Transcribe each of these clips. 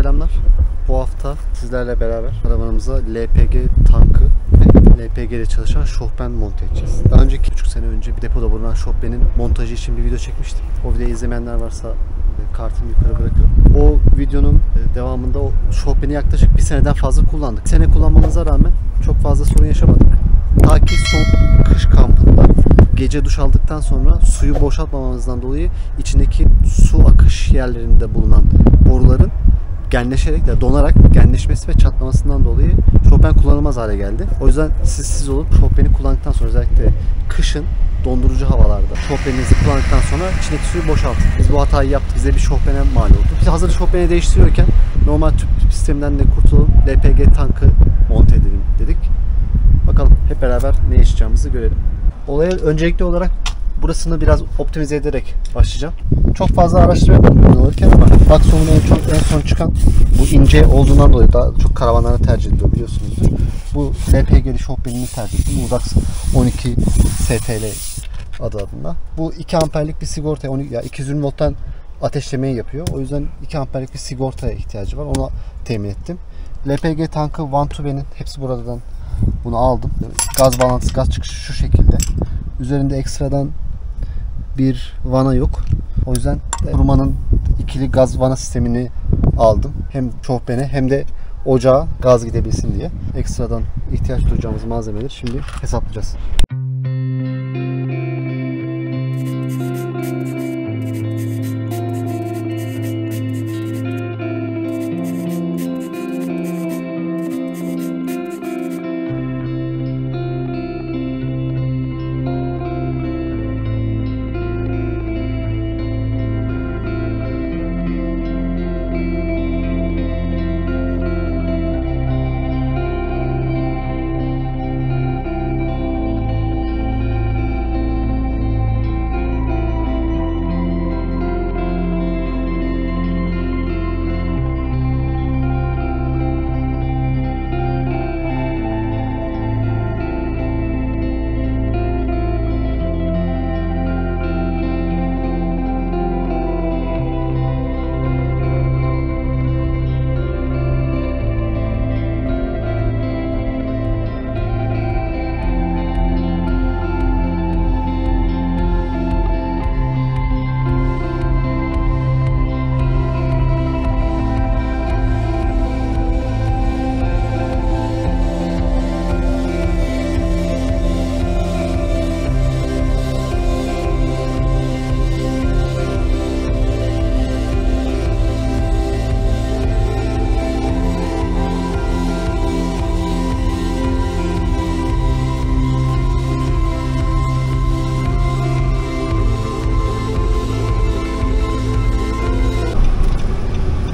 selamlar. Bu hafta sizlerle beraber arabanımıza LPG tankı ve LPG ile çalışan şofben monte edeceğiz. Daha önceki 3 sene önce bir depoda bulunan şofbenin montajı için bir video çekmiştim. O videoyu izlemeyenler varsa kartını yukarı bırakırım. O videonun devamında o şofbeni yaklaşık bir seneden fazla kullandık. Bir sene kullanmamıza rağmen çok fazla sorun yaşamadık. Ta ki son kış kampında gece duş aldıktan sonra suyu boşaltmamamızdan dolayı içindeki su akış yerlerinde bulunan boruların genleşerek de donarak genleşmesi ve çatlamasından dolayı şofben kullanılmaz hale geldi. O yüzden siz olup şofbeni kullandıktan sonra özellikle kışın dondurucu havalarda şofbeninizi kullandıktan sonra içindeki suyu boşaltın. Biz bu hatayı yaptık. Bize bir şofbene mal oldu. Biz hazır şofbeni değiştiriyorken normal tüp sisteminden de kurtulup LPG tankı monte edelim dedik. Bakalım hep beraber ne yaşayacağımızı görelim. Olaya öncelikli olarak burasını biraz optimize ederek başlayacağım. Çok fazla araştırma yapmadım alırken ama maksimum en son çıkan bu ince olduğundan dolayı daha çok karavanlarda tercih ediliyor biliyorsunuzdur. Bu LPG'li şofbenini tercih ettim. Udax 12 STL adı adında. Bu 2 amperlik bir sigorta, ya 220 volttan ateşlemeyi yapıyor. O yüzden 2 amperlik bir sigortaya ihtiyacı var. Ona temin ettim. LPG tankı Vantube'nin hepsi buradan bunu aldım. Gaz bağlantısı, gaz çıkışı şu şekilde. Üzerinde ekstradan bir vana yok. O yüzden Kuruma'nın ikili gaz vana sistemini aldım. Hem şofbene hem de ocağa gaz gidebilsin diye. Ekstradan ihtiyaç duyacağımız malzemeleri şimdi hesaplayacağız.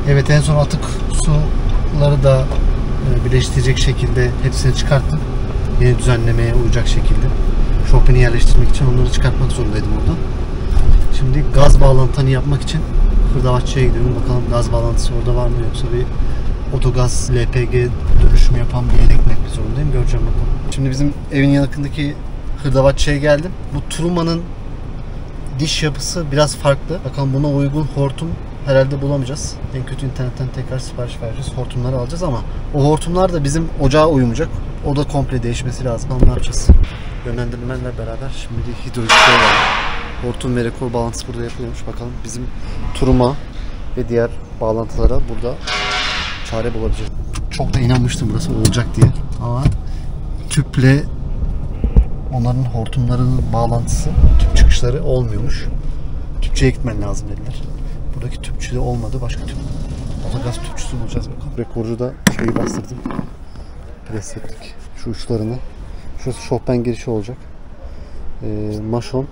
Evet, en son atık suları da birleştirecek şekilde hepsini çıkarttım. Yeni düzenlemeye uyacak şekilde. Şofbeni yerleştirmek için onları çıkartmak zorundaydım oradan. Şimdi gaz bağlantını yapmak için hırdavatçıya gidiyorum. Bakalım gaz bağlantısı orada var mı, yoksa bir otogaz LPG dönüşümü yapan bir yere gitmek zorundayım. Göreceğim bakalım. Şimdi bizim evin yakındaki hırdavatçıya geldim. Bu Truma'nın diş yapısı biraz farklı. Bakalım buna uygun hortum herhalde bulamayacağız. En kötü internetten tekrar sipariş vereceğiz. Hortumları alacağız ama o hortumlar da bizim ocağa uymayacak. O da komple değişmesi lazım. Ne yapacağız? Yönlendirmelerle beraber şimdi hidrolikler var. Hortum ve rekor bağlantısı burada yapılıyormuş. Bakalım bizim Truma ve diğer bağlantılara burada çare bulabileceğiz. Çok da inanmıştım burası olacak diye. Ama tüple onların hortumlarının bağlantısı, tüp çıkışları olmuyormuş. Tüpçüye gitmen lazım dediler. Buradaki tüpçü de olmadı. Başka tüp, otogaz tüpçüsü bulacağız bakalım. Rekorcu da şeyi bastırdım. Pres ettik. Şu uçlarını. Şurası şofben girişi olacak. Maşon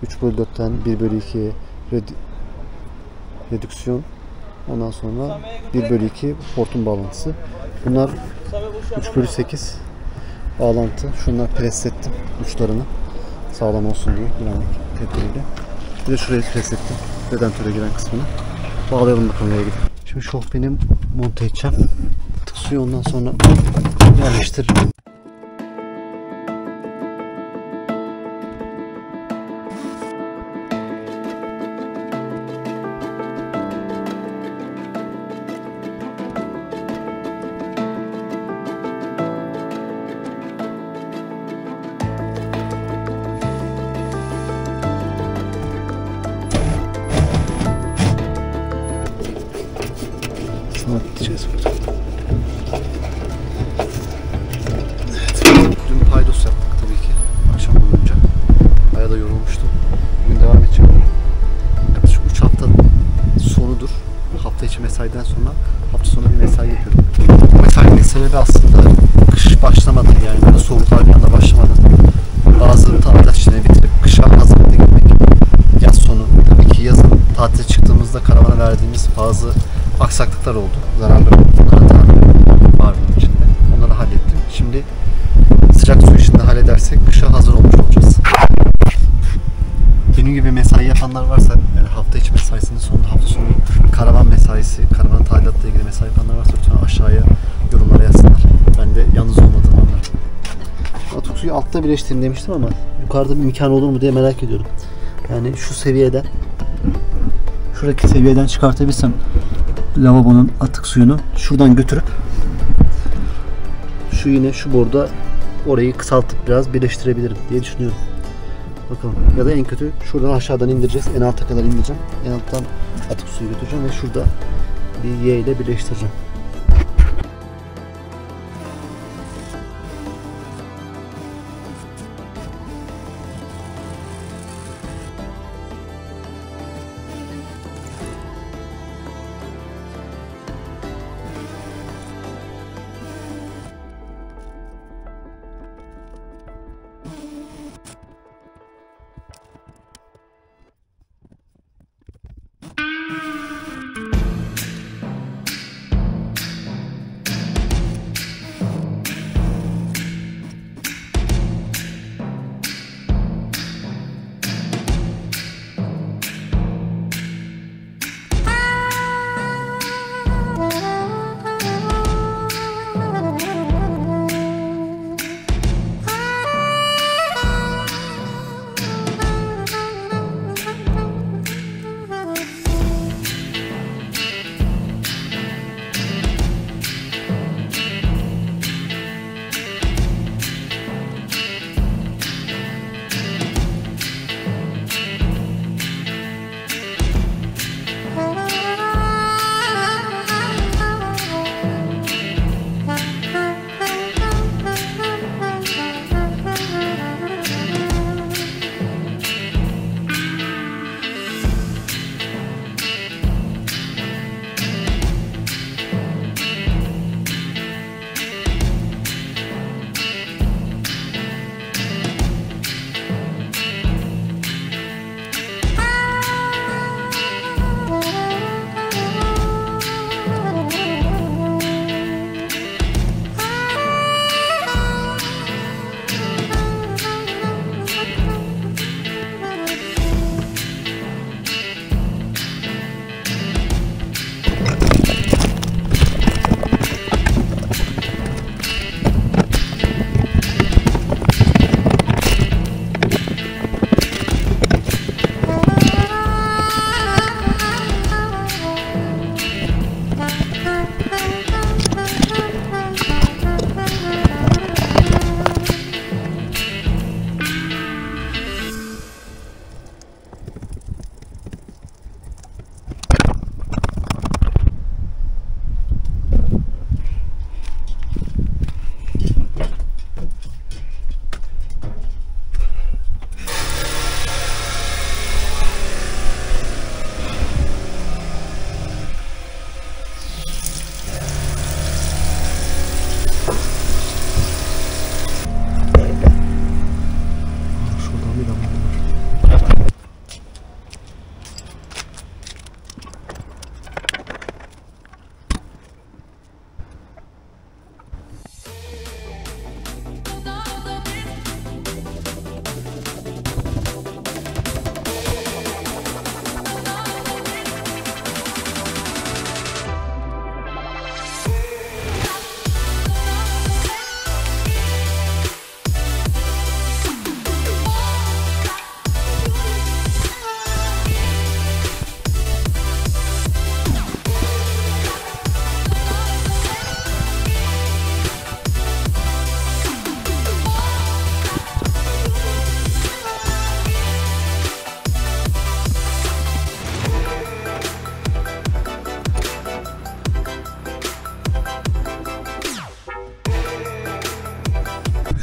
3/4'ten 1/2'ye redüksiyon. Ondan sonra 1/2 hortum bağlantısı. Bunlar 3/8 bağlantı. Şunlar pres ettim uçlarını. Sağlam olsun diye güvenlik tedbiriyle. Bir de şurayı pres ettim. Redentöre giren kısmını. Bağlayalım bakalım nereye gidiyor. Şimdi şofbeni monte edeceğim. Tık suyu ondan sonra yerleştiririm. Şunu atlayacağız burada. Evet. Dün paydos yaptık tabii ki. Akşam boyunca. Bayağı da yorulmuştum. Bugün devam edeceğim. Yaklaşık 3 hafta sonudur. Hafta içi mesaiden sonra hafta sonu bir mesai yapıyorum. Bu mesainin sebebi aslında kış başlamadan, yani böyle soğuklar bir anda başlamadan bazı tatil işlerini bitirip kışa hazırlıklı gitmek. Yaz sonu, tabii ki yazın tatile çıktığımızda karavana verdiğimiz bazı aksaklıklar oldu. Zararlı var bunun içinde. Onları hallettim. Şimdi sıcak su işini de halledersek kışa hazır olmuş olacağız. Benim gibi mesai yapanlar varsa, yani hafta içi mesaisinin sonunda hafta sonu karavan mesaisi, karavan tadilatla ilgili mesai yapanlar varsa lütfen aşağıya yorumlara yazsınlar. Ben de yalnız olmadığımı anlarım. Atık suyu altta birleştireyim demiştim ama yukarıda bir imkan olur mu diye merak ediyorum. Yani şu seviyeden, şuradaki seviyeden çıkartabilsem lavabonun atık suyunu şuradan götürüp şu yine şu borda orayı kısaltıp biraz birleştirebilirim diye düşünüyorum. Bakalım. Ya da en kötü şuradan aşağıdan indireceğiz. En alta kadar indireceğim. En alttan atık suyu götüreceğim ve şurada bir Y ile birleştireceğim.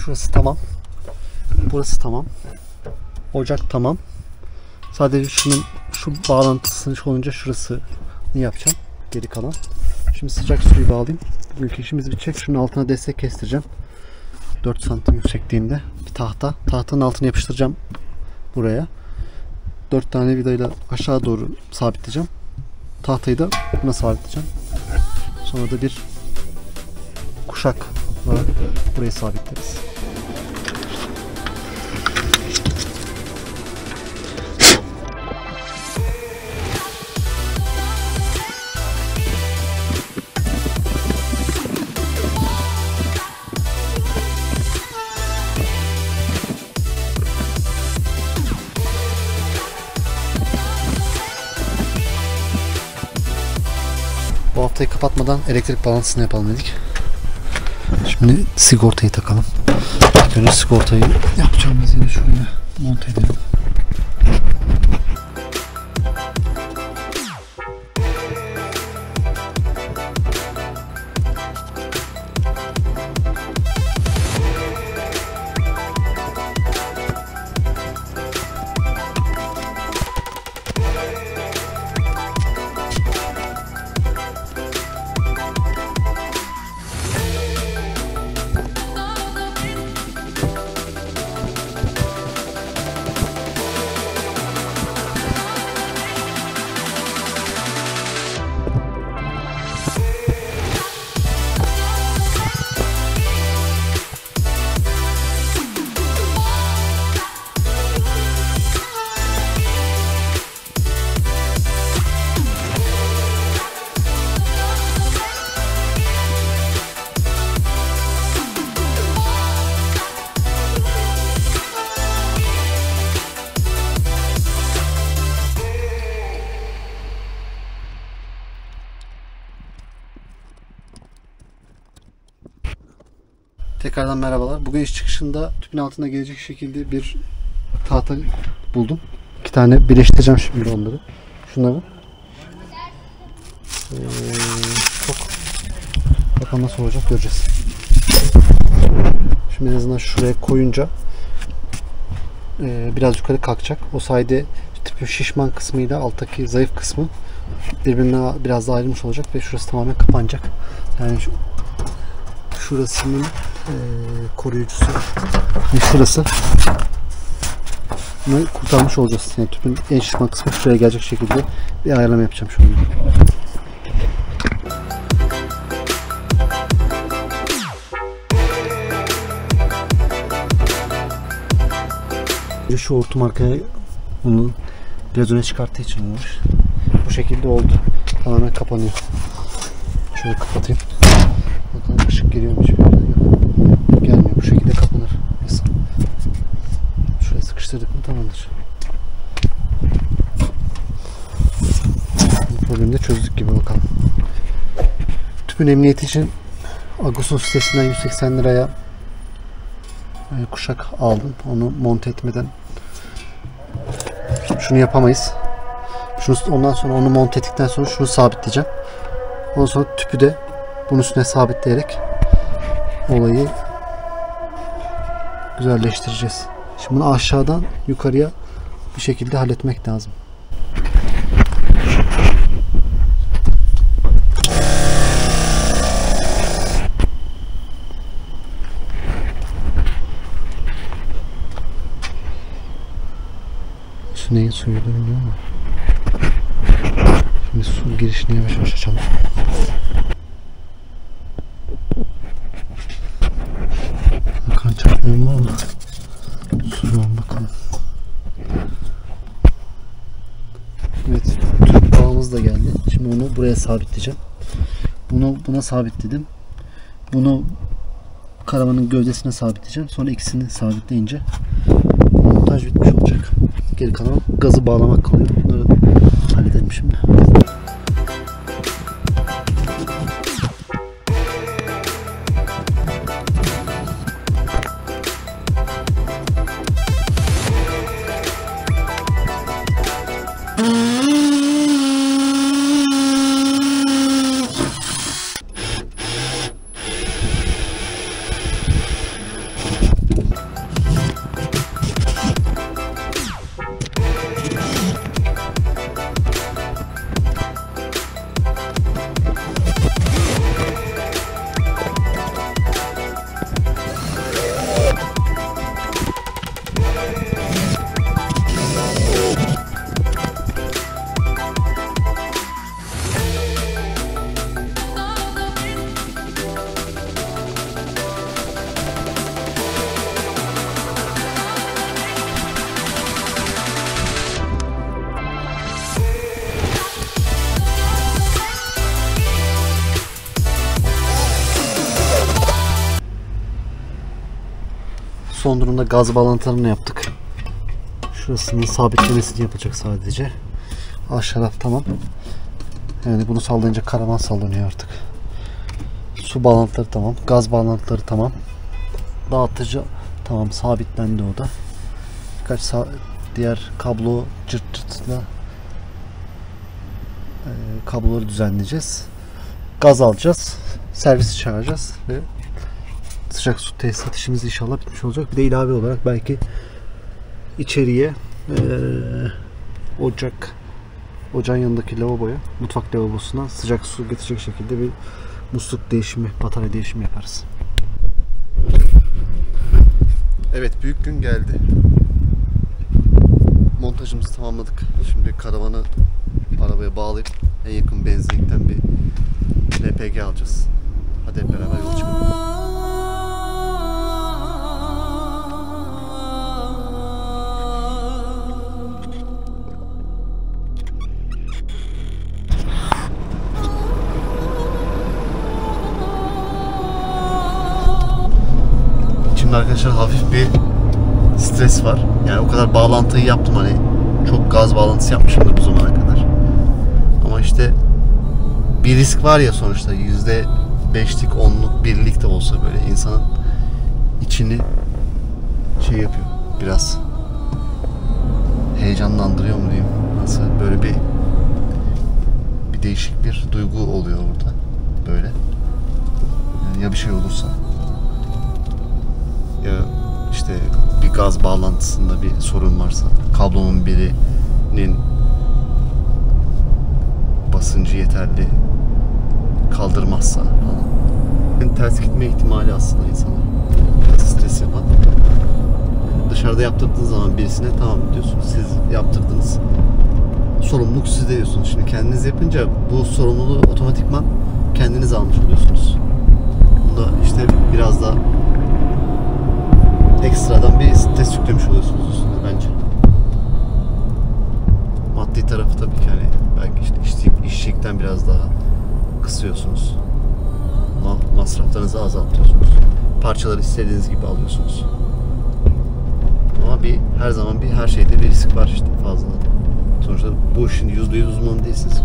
Şurası tamam. Burası tamam. Ocak tamam. Sadece şu bağlantısını olunca şurasını yapacağım. Geri kalan. Şimdi sıcak suyu bağlayayım. Bugünkü işimiz bitecek. Şunun altına destek kestireceğim. 4 santim yüksekliğinde bir tahta. Tahtanın altına yapıştıracağım buraya. 4 tane vidayla aşağı doğru sabitleyeceğim. Tahtayı da buna sabitleyeceğim. Sonra da bir kuşakla burayı sabitleriz. Bu haftayı kapatmadan elektrik bağlantısını yapalım dedik. Şimdi sigortayı takalım. İlk önce sigortayı yapacağımız yeri şuraya monte edelim. Tekrardan merhabalar. Bugün iş çıkışında tüpün altına gelecek şekilde bir tahta buldum. 2 tane birleştireceğim şimdi onları. Şunları. Çok bakalım nasıl olacak göreceğiz. Şimdi en azından şuraya koyunca biraz yukarı kalkacak. O sayede tüpün şişman kısmıyla alttaki zayıf kısmı birbirinden biraz daha ayrılmış olacak ve şurası tamamen kapanacak. Yani şurasının koruyucusu ve şurası bunu kurtarmış olacağız. Yani tüpün en şişman kısmı şuraya gelecek şekilde bir ayarlama yapacağım şu anda. Şu hortum arkaya onu biraz öne çıkarttığı için olmuş. Bu şekilde oldu. Tamamen kapanıyor. Şöyle kapatayım. Bakalım ışık geliyor mu? Gelmiyor. Bu şekilde kapanır. Şuraya sıkıştırdık mı tamamdır. Bu problemi de çözdük gibi bakalım. Tüpün emniyeti için Agos'un sitesinden 180 liraya kuşak aldım. Onu monte etmeden şunu yapamayız. Ondan sonra onu monte ettikten sonra şunu sabitleyeceğim. Ondan sonra tüpü de bunun üstüne sabitleyerek olayı güzelleştireceğiz. Şimdi bunu aşağıdan yukarıya bir şekilde halletmek lazım. Su neyin suyuydu bilmiyorum ama. Şimdi su girişini yavaş yavaş açalım. Bakalım çarpmıyor mu ama suyu bakalım. Evet, tüp bağımız da geldi. Şimdi onu buraya sabitleyeceğim. Buna sabitledim. Bunu karavanın gövdesine sabitleyeceğim. Sonra ikisini sabitleyince montaj bitmiş olacak. Geri kalan gazı bağlamak kalıyor. Bunları halledelim şimdi. son durumda gaz bağlantılarını yaptık. Şurasının sabitlemesini yapacak sadece. Aşağı taraf tamam. Yani bunu sallayınca karavan sallanıyor artık. Su bağlantıları tamam. Gaz bağlantıları tamam. Dağıtıcı tamam, sabitlendi o da. Birkaç diğer kablo cırt cırtla kabloları düzenleyeceğiz. Gaz alacağız. Servisi çağıracağız ve sıcak su tesisat işimiz inşallah bitmiş olacak. Bir de ilave olarak belki içeriye ocağın yanındaki lavaboya, mutfak lavabosuna sıcak su getirecek şekilde bir musluk değişimi, batarya değişimi yaparız. Evet, büyük gün geldi. Montajımızı tamamladık. Şimdi karavanı arabaya bağlayıp en yakın benzinlikten bir LPG alacağız. Hadi hep beraber yola çıkalım. Şimdi arkadaşlar hafif bir stres var. Yani o kadar bağlantıyı yaptım, hani çok gaz bağlantısı yapmışımdır bu zamana kadar. Ama işte bir risk var ya sonuçta, %5'lik, 10'luk, 1'lik de olsa böyle insanın içini şey yapıyor. Biraz heyecanlandırıyor mu diyeyim. Nasıl böyle bir değişik bir duygu oluyor orada. Böyle. Yani ya bir şey olursa, ya işte bir gaz bağlantısında bir sorun varsa, kablonun birinin basıncı yeterli kaldırmazsa falan. Ters gitme ihtimali aslında insana biraz stres yapan. Dışarıda yaptırdığınız zaman birisine tamam diyorsunuz, siz yaptırdınız, sorumluluk sizde diyorsunuz. Şimdi kendiniz yapınca bu sorumluluğu otomatikman kendiniz almış oluyorsunuz. Bunda işte biraz da ekstradan bir stres yüklemiş oluyorsunuz üstüne bence. Maddi tarafı tabii ki hani belki işte işçilikten biraz daha kısıyorsunuz. Masraflarınızı azaltıyorsunuz. Parçaları istediğiniz gibi alıyorsunuz. Ama her zaman her şeyde bir risk var işte, fazla. Sonuçta bu işin %100 uzmanı değilsiniz.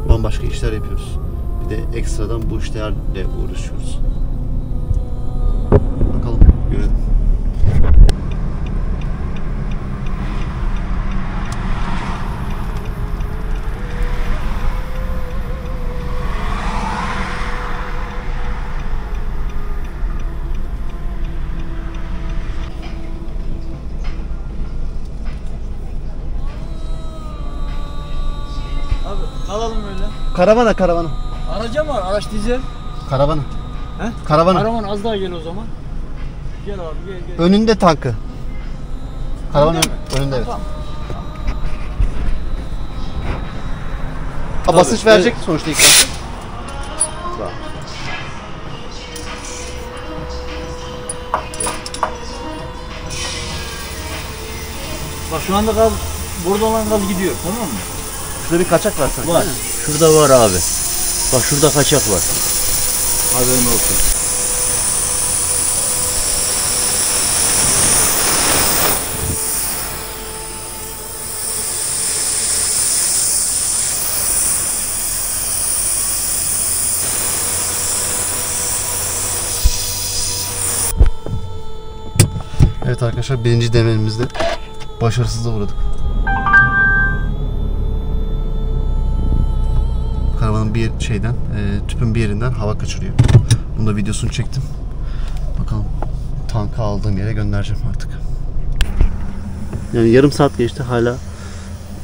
Bambaşka işler yapıyoruz. Bir de ekstradan bu işlerle uğraşıyoruz. Bakalım, görelim. Abi kalalım öyle. Karavana. Araca mı var? Araç dizel. Karavana. He? Karavana. Karavan az daha gel o zaman. Gel abi gel. Önünde tankı. Karavan Önünde mi? önünde, evet. Tamam. Basınç verecek sonuçta ilk başta. Bak şu anda gaz, burada olan gaz gidiyor, tamam mı? Şurada bir kaçak var sanki. Var. Şurada var abi. Bak şurada kaçak var. Haberin olsun. Evet arkadaşlar, birinci denememizde başarısızlığa uğradık. Karavanın tüpün bir yerinden hava kaçırıyor. Bunun da videosunu çektim. Bakalım, tankı aldığım yere göndereceğim artık. Yani yarım saat geçti, hala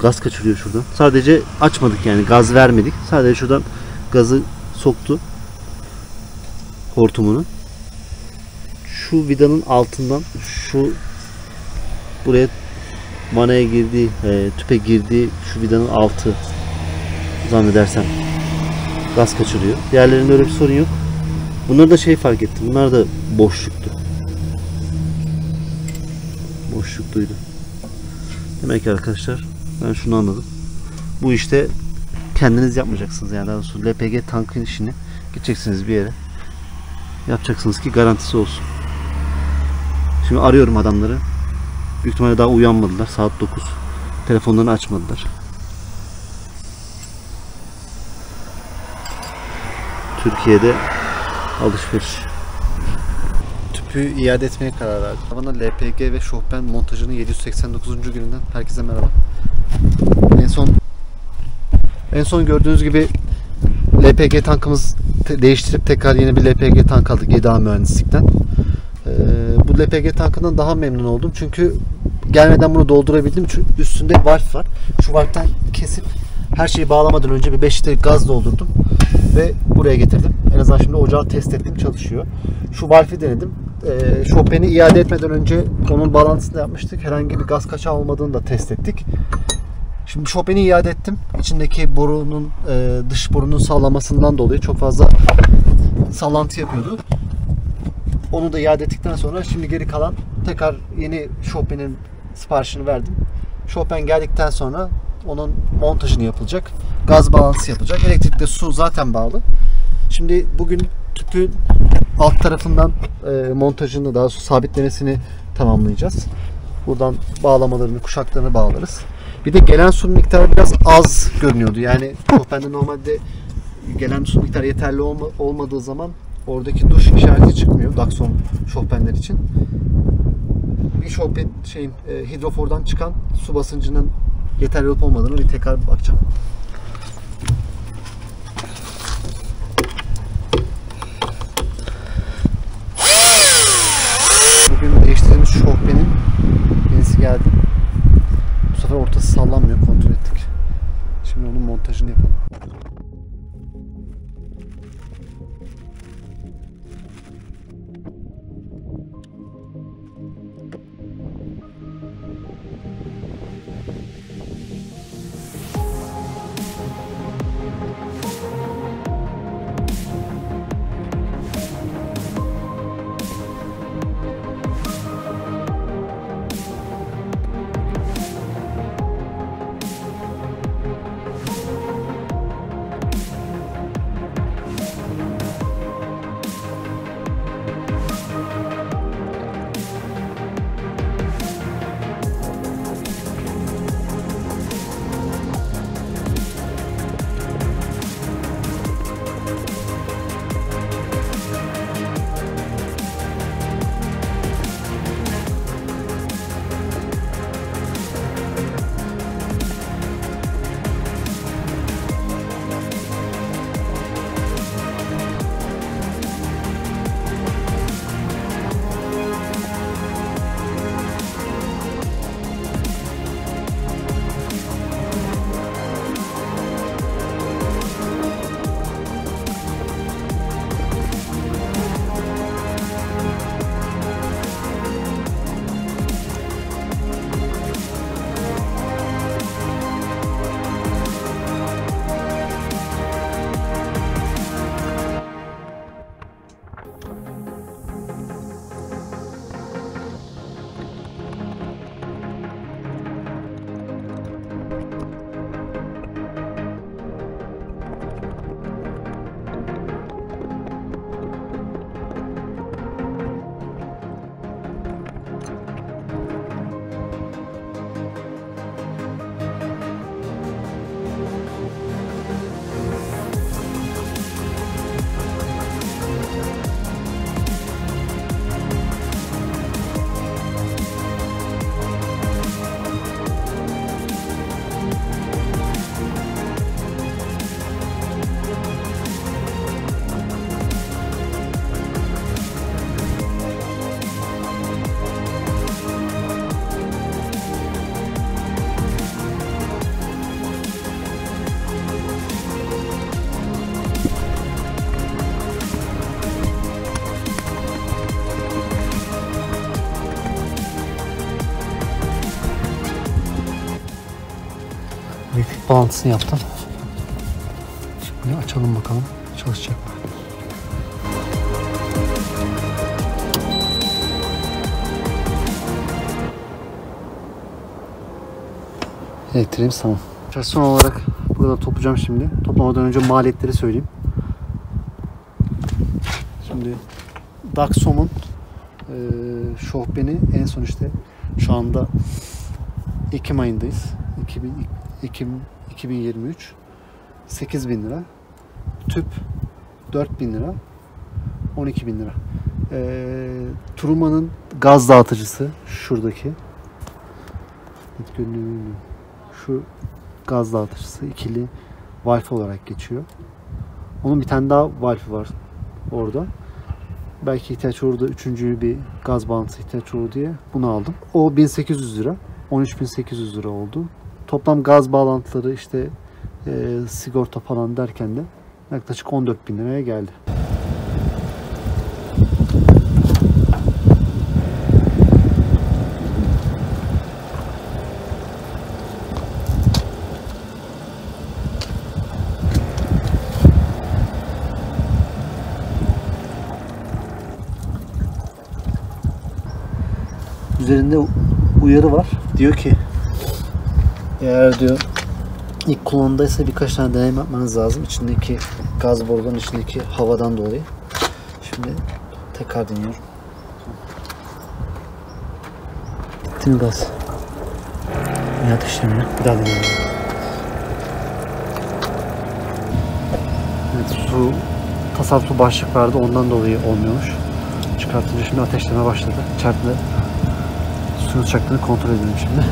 gaz kaçırıyor şuradan. Sadece açmadık, yani gaz vermedik. Sadece şuradan gazı soktu, hortumunu. Şu vidanın altından buraya manaya girdiği, tüpe girdiği şu vidanın altı zannedersem gaz kaçırıyor. Diğerlerinde öyle bir sorun yok. Bunları da fark ettim. Bunlar da boşluktu. Boşlukluydu. Demek ki arkadaşlar, ben şunu anladım. Bu işte kendiniz yapmayacaksınız. Yani daha doğrusu LPG tankın işini gideceksiniz bir yere. Yapacaksınız ki garantisi olsun. Şimdi arıyorum adamları. Büyük ihtimalle daha uyanmadılar. Saat 9. Telefonlarını açmadılar. Türkiye'de alışveriş. Tüpü iade etmeye karar verdim. Bana LPG ve şofben montajının 789. gününden herkese merhaba. En son gördüğünüz gibi LPG tankımız değiştirip tekrar yeni bir LPG tank aldık 7A mühendislikten. Bu LPG tankından daha memnun oldum çünkü gelmeden bunu doldurabildim çünkü üstünde valf var. Şu valften kesip her şeyi bağlamadan önce bir 5 litre gaz doldurdum ve buraya getirdim. En azından şimdi ocağı test ettim, çalışıyor. Şu valfi denedim. Şofbeni iade etmeden önce onun bağlantısını yapmıştık. Herhangi bir gaz kaçağı olmadığını da test ettik. Şimdi şofbeni iade ettim. İçindeki borunun dış borunun sallamasından dolayı çok fazla sallantı yapıyordu. Onu da iade ettikten sonra şimdi geri kalan tekrar yeni şofbenin siparişini verdim. Şofben geldikten sonra onun montajını yapılacak. Gaz bağlantısı yapılacak. Elektrikle su zaten bağlı. Şimdi bugün tüpün alt tarafından montajını, daha sonra sabitlemesini tamamlayacağız. Buradan bağlamalarını, kuşaklarını bağlarız. Bir de gelen su miktarı biraz az görünüyordu. Yani şofbende normalde gelen su miktarı yeterli olmadığı zaman oradaki duş işareti çıkmıyor Dakson şofbenler için. Bir şofben hidrofordan çıkan su basıncının yeterli olup olmadığını bir tekrar bakacağım. Bugün değiştirdiğimiz şofbenin yenisi geldi. Bu sefer ortası sallanmıyor, kontrol ettik. Şimdi onun montajını yapalım. Elektrik bağlantısını yaptım. Şimdi açalım bakalım çalışacak mı? Elektriğimiz tamam. Son olarak burada toplayacağım şimdi. Toplamadan önce maliyetleri söyleyeyim. Şimdi Daksom'un şofbeni en son işte şu anda Ekim ayındayız. 2023. 8.000 lira. Tüp 4.000 lira. 12.000 lira. Truma'nın gaz dağıtıcısı şuradaki. Şu gaz dağıtıcısı ikili valve olarak geçiyor. Onun bir tane daha valve var orada. Belki ihtiyaç olur da üçüncü bir gaz bağlantısı ihtiyaç olur diye bunu aldım. O 1800 lira. 13.800 lira oldu. Toplam gaz bağlantıları işte sigorta falan derken de yaklaşık 14.000 liraya geldi. Üzerinde uyarı var. Diyor ki eğer diyor ilk kullanımdaysa birkaç tane deneyim yapmanız lazım. İçindeki gaz borularının içindeki havadan dolayı. Şimdi tekrar deniyorum. Bitti mi gaz? Hayat işlemini bir daha deniyorum. Evet, su tasarruflu başlık vardı, ondan dolayı olmuyormuş. Çıkartınca şimdi ateşleme başladı. İçeride suyun sıcaklığını kontrol edelim şimdi.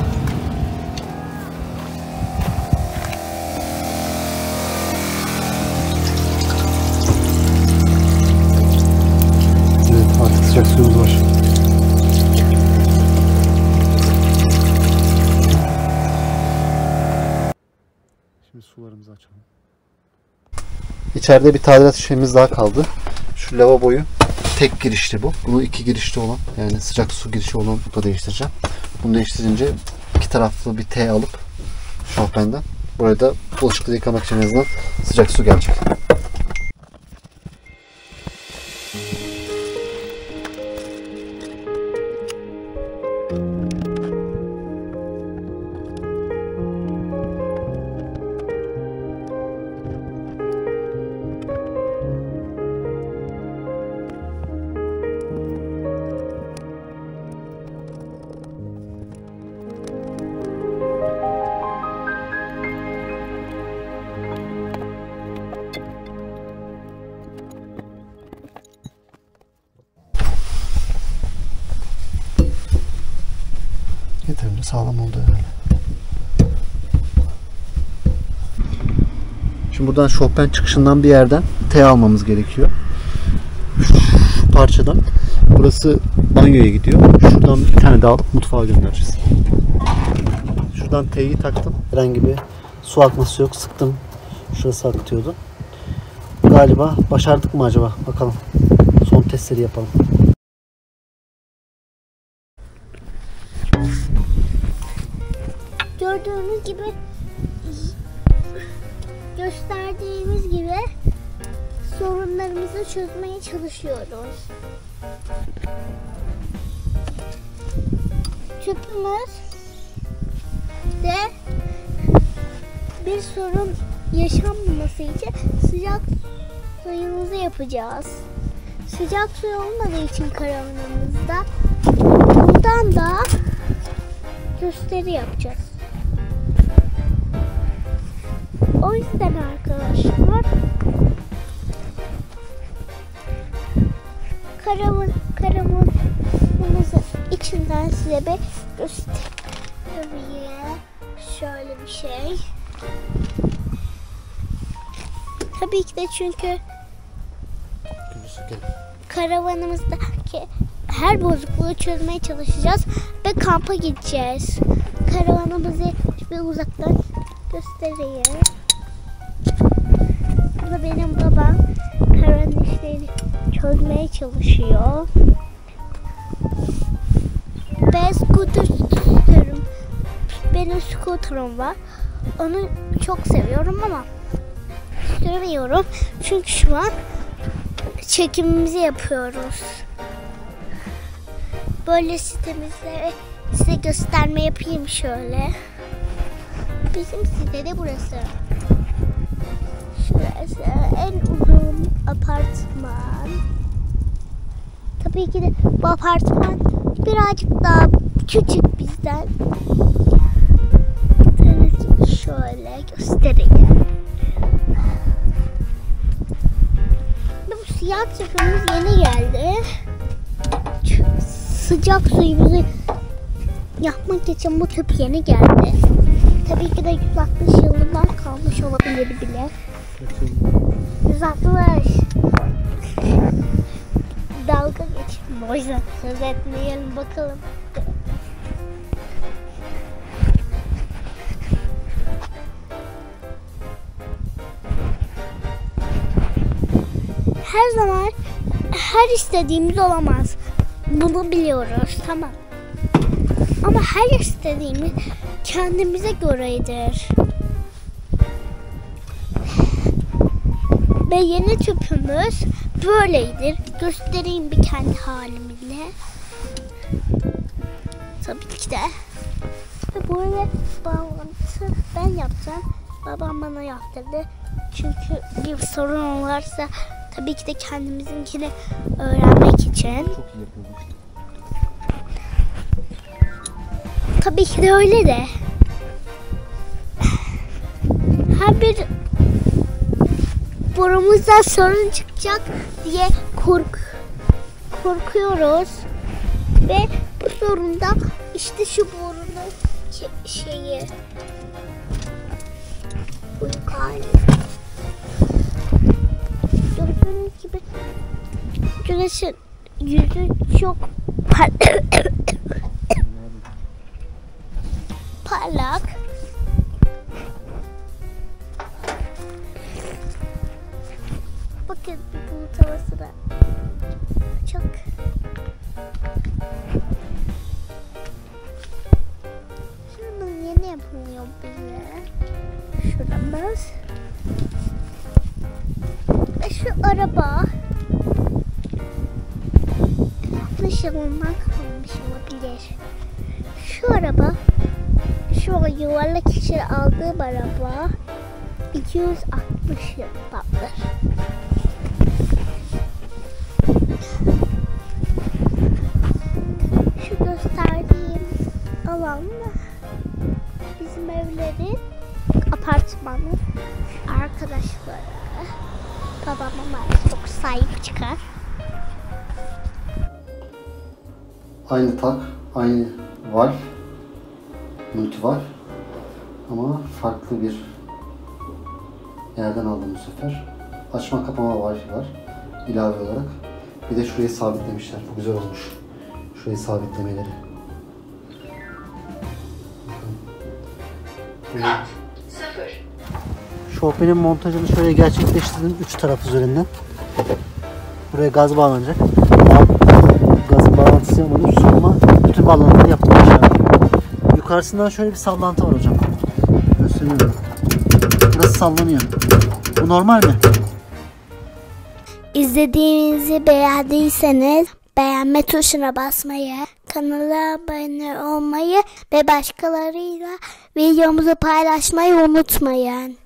Evet, artık sıcak suyumuz var. Şimdi sularımızı açalım. İçeride bir tadilat işlemimiz daha kaldı. Şu lavaboyu tek girişli bu. Bunu iki girişli olan, yani sıcak su girişi olan da değiştireceğim. Bunu değiştirince iki taraflı bir T alıp şofbenden buraya da bulaşıkları yıkamak için en azından sıcak su gelecek. Yeterince sağlam oldu herhalde. Şimdi buradan şofben çıkışından bir yerden T almamız gerekiyor. Şu parçadan. Burası banyoya gidiyor. Şuradan bir tane daha alıp mutfağa göndereceğiz. Şuradan T'yi taktım. Herhangi bir su akması yok. Sıktım. Şurası akıtıyordu. Galiba başardık mı acaba? Bakalım. Son testleri yapalım. Gördüğünüz gibi, gösterdiğimiz gibi sorunlarımızı çözmeye çalışıyoruz. Tüpümüz de bir sorun yaşanmaması için sıcak suyumuzu yapacağız. Sıcak su olmadığı için karavanımızda bundan da gösteri yapacağız. O yüzden arkadaşlar karavanımızın içinden size bir göstereyim. Şöyle bir şey. Tabii ki de çünkü karavanımızdaki her bozukluğu çözmeye çalışacağız ve kampa gideceğiz. Karavanımızı bir uzaktan göstereyim. Bu da benim babam. Karavanın işlerini çözmeye çalışıyor. Benim scooter'ım var. Onu çok seviyorum ama süremiyorum. Çünkü şu an çekimimizi yapıyoruz. Böyle sitemizde size gösterme yapayım şöyle. Bizim site de burası. Şurası en uzun apartman. Tabii ki de bu apartman birazcık daha küçük bizden. Şöyle göstereyim. Bu siyah tüpümüz yeni geldi. Sıcak suyumuzu yapmak için bu tüp yeni geldi. Tabii ki de 160 yılından kalmış olabilir bile. 160. Dalga geçin. O yüzden söz etmeyelim bakalım. Her zaman her istediğimiz olamaz. Bunu biliyoruz, tamam. Ama her istediğimiz kendimize göredir. Ve yeni tüpümüz böyledir. Göstereyim bir kendi halimle. Tabii ki de. Ve böyle bağlantı ben yapacağım. Babam bana yaptırdı. Çünkü bir sorun varsa tabii ki de kendimizinkini öğrenmek için. Çok iyi yapıyormuş. Tabii ki de öyle de. Her bir borumuzdan sorun çıkacak diye korkuyoruz. Ve bu sorunda işte şu borunun şeyi uyuk hali. Gördüğünüz gibi güneşin yüzü çok parlak. Bakın bulut havası da çok. Şunun yeni yapılıyor bize. Şuramız. Ve şu araba yanlışlığından kalmış olabilir. Şu araba şu an yuvarlak içeri aldığım araba 260 yıldandır. Şu gösterdiğim alan bizim evlerin apartmanın arkadaşları. Babama çok sahip çıkar. Aynı tak, aynı valv, multi var ama farklı bir yerden aldım bu sefer. Açma kapama valvi var ilave olarak. Bir de şurayı sabitlemişler. Bu güzel olmuş. Şurayı sabitlemeleri. Şofbenin montajını şöyle gerçekleştirdim 3 taraf üzerinden. Buraya gaz bağlanacak. Gazın bağlantısı yapmadım ama bütün bağlantıları yaptım aşağıda. Yukarısından şöyle bir sallantı var hocam. Gösteriyorum. Burası sallanıyor. Bu normal mi? İzlediğinizi beğendiyseniz beğenme tuşuna basmayı, kanala abone olmayı ve başkalarıyla videomuzu paylaşmayı unutmayın.